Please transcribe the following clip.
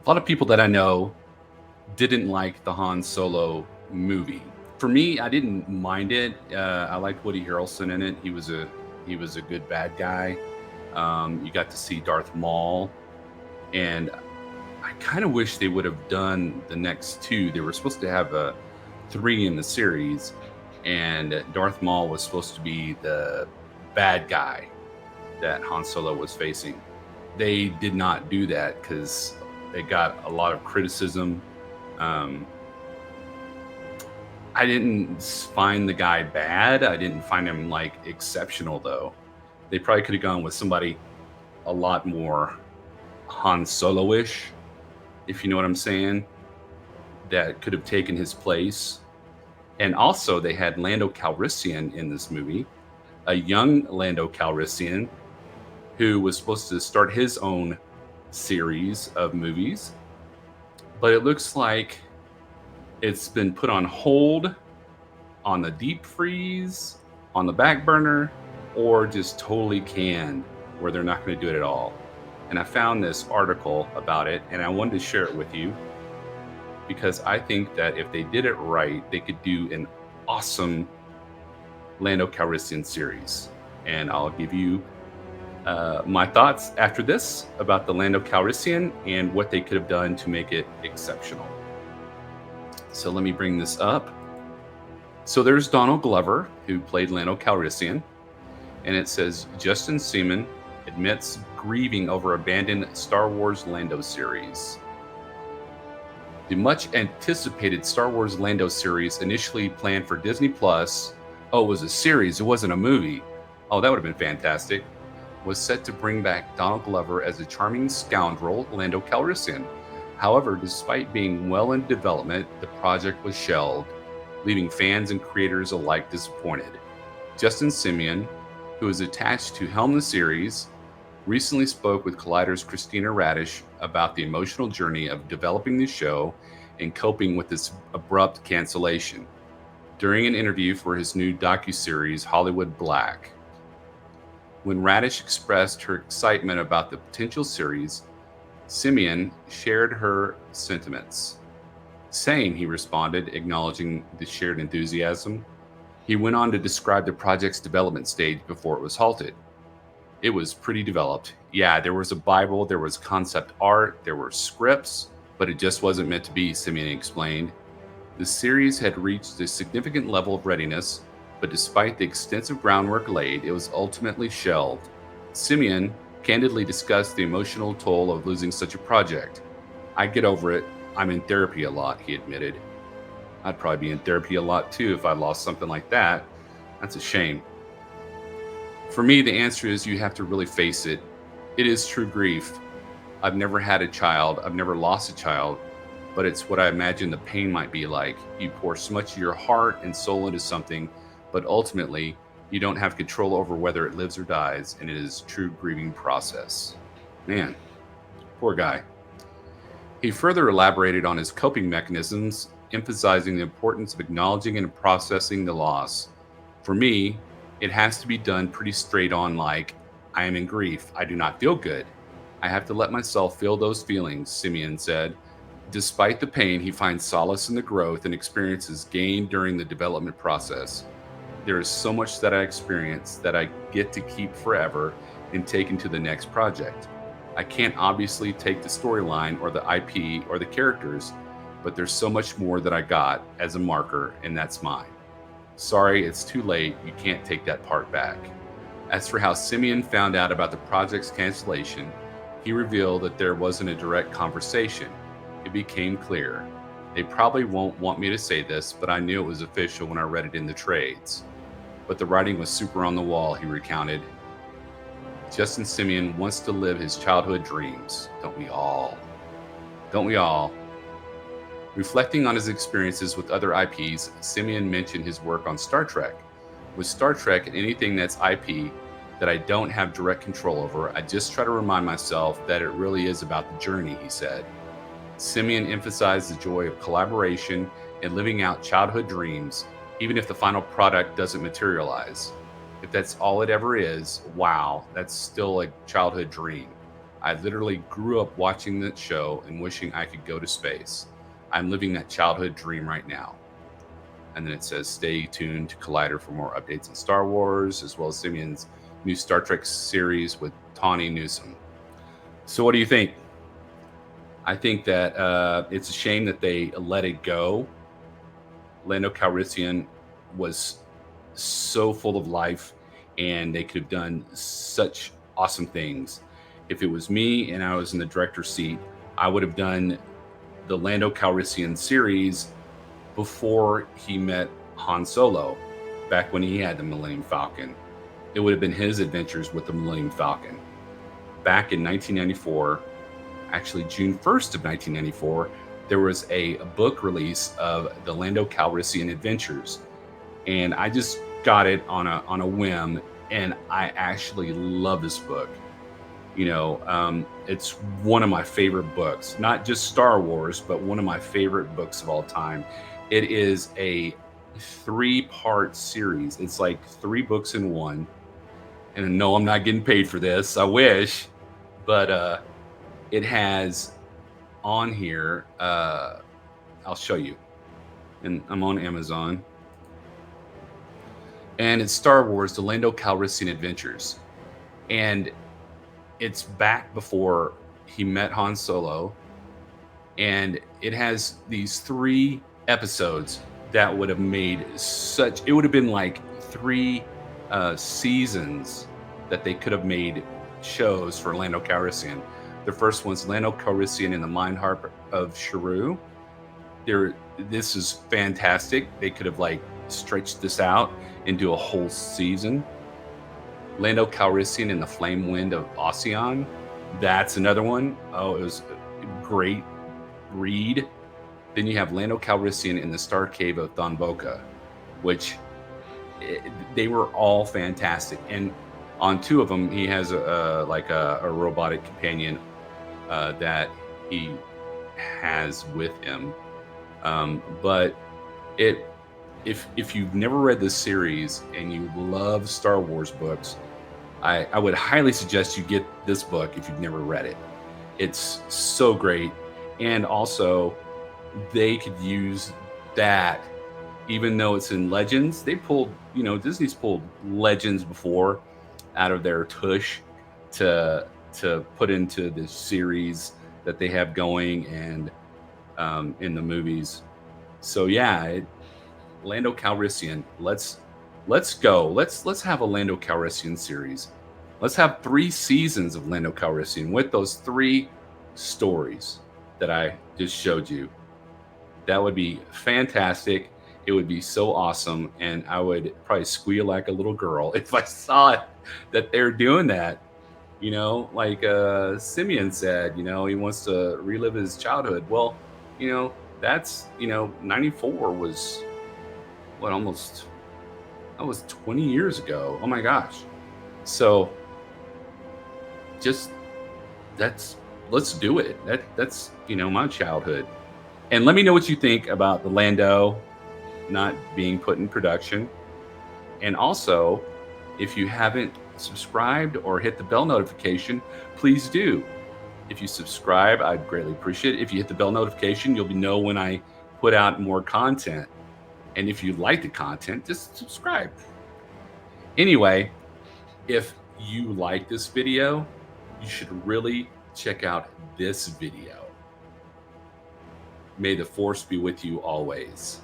A lot of people that I know didn't like the Han Solo movie. For me, I didn't mind it. I liked Woody Harrelson in it. He was a good bad guy. You got to see Darth Maul, and I kind of wish they would have done the next two. They were supposed to have a three in the series, and Darth Maul was supposed to be the bad guy that Han Solo was facing. They did not do that because they got a lot of criticism. Um, I didn't find the guy bad. I didn't find him like exceptional though. They probably could have gone with somebody a lot more Han Solo-ish, if you know what I'm saying, that could have taken his place. And also, they had Lando Calrissian in this movie, a young Lando Calrissian who was supposed to start his own series of movies, but it looks like it's been put on hold, on the deep freeze, on the back burner, or just totally canned where they're not going to do it at all. And I found this article about it and I wanted to share it with you because I think that if they did it right, they could do an awesome Lando Calrissian series. And I'll give you my thoughts after this about the Lando Calrissian and what they could have done to make it exceptional. So let me bring this up. So there's Donald Glover, who played Lando Calrissian, and it says Justin Seaman admits grieving over abandoned Star Wars Lando series. The much anticipated Star Wars Lando series, initially planned for Disney Plus, oh, it was a series, it wasn't a movie. Oh, that would have been fantastic. Was set to bring back Donald Glover as a charming scoundrel, Lando Calrissian. However, despite being well in development, the project was shelved, leaving fans and creators alike disappointed. Justin Simien, who is attached to helm the series, recently spoke with Collider's Christina Radish about the emotional journey of developing the show and coping with this abrupt cancellation during an interview for his new docuseries Hollywood Black. When Radish expressed her excitement about the potential series, Simeon shared her sentiments. Same, he responded, acknowledging the shared enthusiasm. He went on to describe the project's development stage before it was halted. It was pretty developed. Yeah, there was a Bible, there was concept art, there were scripts, but it just wasn't meant to be, Simeon explained. The series had reached a significant level of readiness, but despite the extensive groundwork laid, it was ultimately shelved. Simeon candidly discussed the emotional toll of losing such a project. I get over it. I'm in therapy a lot, he admitted. I'd probably be in therapy a lot too if I lost something like that. That's a shame. For me, the answer is you have to really face it. It is true grief. I've never had a child, I've never lost a child, but it's what I imagine the pain might be like. You pour so much of your heart and soul into something, but ultimately, you don't have control over whether it lives or dies, and it is a true grieving process. Man, poor guy. He further elaborated on his coping mechanisms, emphasizing the importance of acknowledging and processing the loss. For me, it has to be done pretty straight on, like, I am in grief. I do not feel good. I have to let myself feel those feelings, Simeon said. Despite the pain, he finds solace in the growth and experiences gained during the development process. There is so much that I experience that I get to keep forever and take into the next project. I can't obviously take the storyline or the IP or the characters, but there's so much more that I got as a marker, and that's mine. Sorry, it's too late. You can't take that part back. As for how Simeon found out about the project's cancellation, he revealed that there wasn't a direct conversation. It became clear. They probably won't want me to say this, but I knew it was official when I read it in the trades. But the writing was super on the wall, he recounted. Justin Simeon wants to live his childhood dreams. Don't we all? Don't we all? Reflecting on his experiences with other IPs, Simeon mentioned his work on Star Trek. With Star Trek and anything that's IP that I don't have direct control over, I just try to remind myself that it really is about the journey, he said. Simeon emphasized the joy of collaboration and living out childhood dreams, even if the final product doesn't materialize. If that's all it ever is, wow, that's still a childhood dream. I literally grew up watching that show and wishing I could go to space. I'm living that childhood dream right now. And then it says, stay tuned to Collider for more updates on Star Wars, as well as Simeon's new Star Trek series with Tawny Newsom. So, what do you think? I think that it's a shame that they let it go. Lando Calrissian was so full of life, and they could have done such awesome things. If it was me and I was in the director's seat, I would have done the Lando Calrissian series before he met Han Solo, back when he had the Millennium Falcon. It would have been his adventures with the Millennium Falcon. Back in 1994, actually June 1st of 1994, there was a book release of the Lando Calrissian Adventures, and I just got it on a whim, and I actually love this book. It's one of my favorite books, not just Star Wars, but one of my favorite books of all time. It is a 3-part series. It's like 3 books in one. And no, I'm not getting paid for this. I wish, but it has on here. I'll show you, and I'm on Amazon. And it's Star Wars: The Lando Calrissian Adventures, and it's back before he met Han Solo, and it has these 3 episodes that would have made such. It would have been like 3 seasons that they could have made shows for Lando Calrissian. The first one's Lando Calrissian in the Mind Harp of Sharu. This is fantastic. They could have like stretched this out into a whole season. Lando Calrissian in the Flame Wind of Ocean. That's another one. Oh, it was a great read. Then you have Lando Calrissian in the Star Cave of Thonboka, which they were all fantastic. And on 2 of them, he has a robotic companion that he has with him. But if you've never read this series and you love Star Wars books, I would highly suggest you get this book if you've never read it. It's so great. And also, they could use that, even though it's in Legends. They pulled, Disney's pulled Legends before out of their tush to put into the series that they have going and in the movies. So yeah, Lando Calrissian. Let's go. Let's have a Lando Calrissian series. Let's have 3 seasons of Lando Calrissian with those 3 stories that I just showed you. That would be fantastic. It would be so awesome, and I would probably squeal like a little girl if I saw it, that they're doing that. Like Simeon said, he wants to relive his childhood. Well, that's 94 was what, almost, that was 20 years ago. Oh my gosh. So let's do it. That's my childhood. And let me know what you think about the Lando not being put in production. And also, if you haven't subscribed or hit the bell notification, please do. If you subscribe, I'd greatly appreciate it. If you hit the bell notification, you'll know when I put out more content. And if you like the content, just subscribe. Anyway, if you like this video, you should really check out this video. May the Force be with you always.